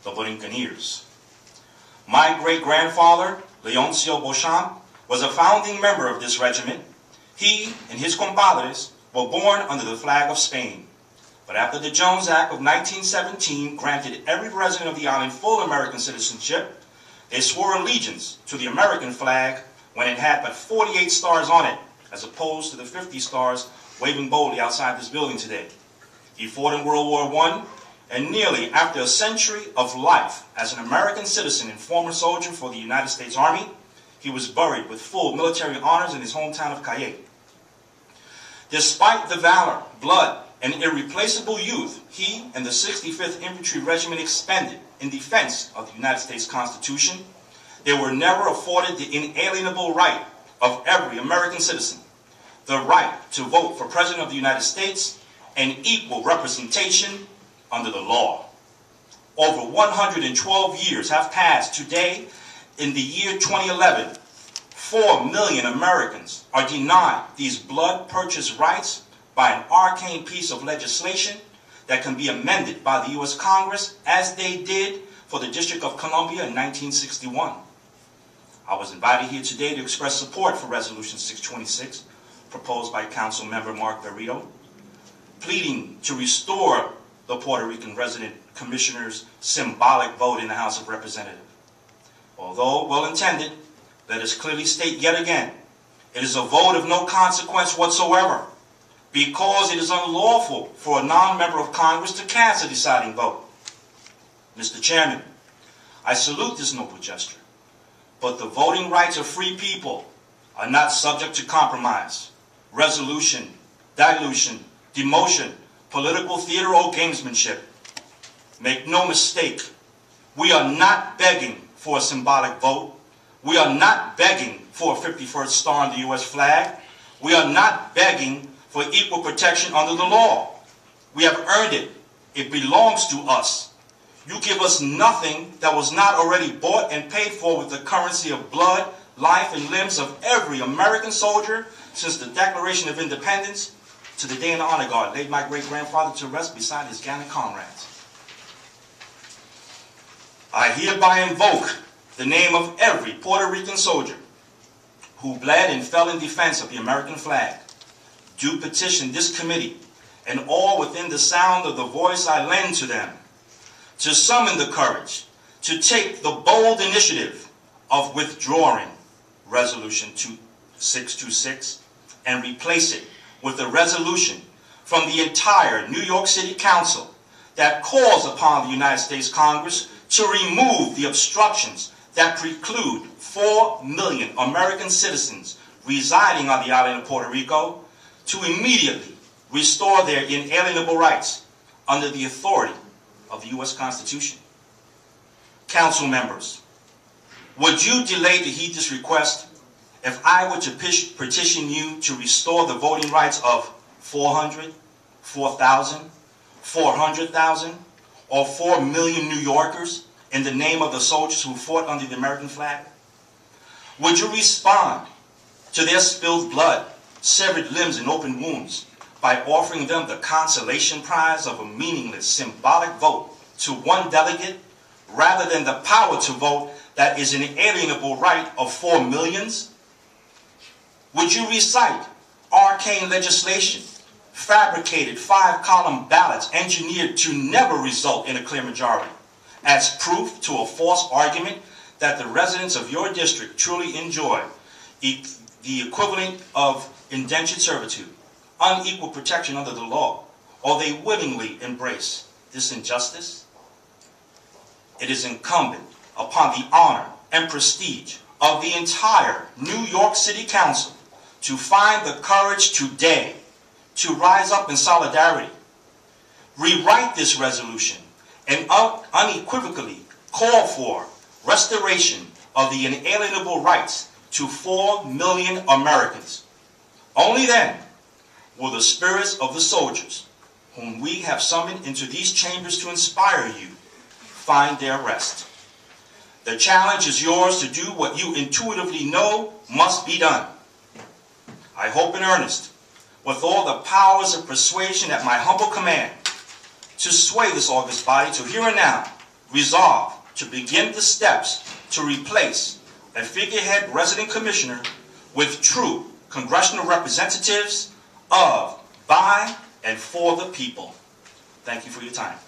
the Borinqueniers. My great-grandfather, Leoncio Beauchamp, was a founding member of this regiment. He and his compadres were born under the flag of Spain. But after the Jones Act of 1917 granted every resident of the island full American citizenship, they swore allegiance to the American flag when it had but 48 stars on it, as opposed to the 50 stars waving boldly outside this building today. He fought in World War I, and nearly after a century of life as an American citizen and former soldier for the United States Army, he was buried with full military honors in his hometown of Cayey. Despite the valor, blood, and irreplaceable youth he and the 65th Infantry Regiment expended in defense of the United States Constitution, they were never afforded the inalienable right of every American citizen, the right to vote for President of the United States and equal representation under the law. Over 112 years have passed. Today, in the year 2011, 4 million Americans are denied these blood-purchased rights by an arcane piece of legislation that can be amended by the U.S. Congress, as they did for the District of Columbia in 1961. I was invited here today to express support for Resolution 626, proposed by Council Member Mark Barreto, pleading to restore the Puerto Rican resident commissioner's symbolic vote in the House of Representatives. Although well-intended, let us clearly state yet again, it is a vote of no consequence whatsoever, because it is unlawful for a non-member of Congress to cast a deciding vote. Mr. Chairman, I salute this noble gesture, but the voting rights of free people are not subject to compromise, resolution, dilution, demotion, political theater, or gamesmanship. Make no mistake, we are not begging for a symbolic vote. We are not begging for a 51st star on the U.S. flag. We are not begging for equal protection under the law. We have earned it. It belongs to us. You give us nothing that was not already bought and paid for with the currency of blood, life, and limbs of every American soldier since the Declaration of Independence to the day in the honor guard laid my great-grandfather to rest beside his gallant comrades. I hereby invoke the name of every Puerto Rican soldier who bled and fell in defense of the American flag. Do petition this committee and all within the sound of the voice I lend to them to summon the courage to take the bold initiative of withdrawing Resolution 626 and replace it with a resolution from the entire New York City Council that calls upon the United States Congress to remove the obstructions that preclude 4 million American citizens residing on the island of Puerto Rico to immediately restore their inalienable rights under the authority of the U.S. Constitution. Council members, would you delay to heed this request if I were to petition you to restore the voting rights of 400, 4,000, 400,000, or 4 million New Yorkers in the name of the soldiers who fought under the American flag? Would you respond to their spilled blood, severed limbs, and open wounds by offering them the consolation prize of a meaningless, symbolic vote to one delegate, rather than the power to vote that is an inalienable right of 4 millions? Would you recite arcane legislation, fabricated 5-column ballots engineered to never result in a clear majority, as proof to a false argument that the residents of your district truly enjoy the equivalent of indentured servitude, unequal protection under the law, or they willingly embrace this injustice? It is incumbent upon the honor and prestige of the entire New York City Council to find the courage today to rise up in solidarity, rewrite this resolution, and unequivocally call for restoration of the inalienable rights to 4 million Americans. Only then will the spirits of the soldiers whom we have summoned into these chambers to inspire you find their rest. The challenge is yours to do what you intuitively know must be done. I hope in earnest, with all the powers of persuasion at my humble command, to sway this august body to here and now resolve to begin the steps to replace a figurehead resident commissioner with true congressional representatives of, by, and for the people. Thank you for your time.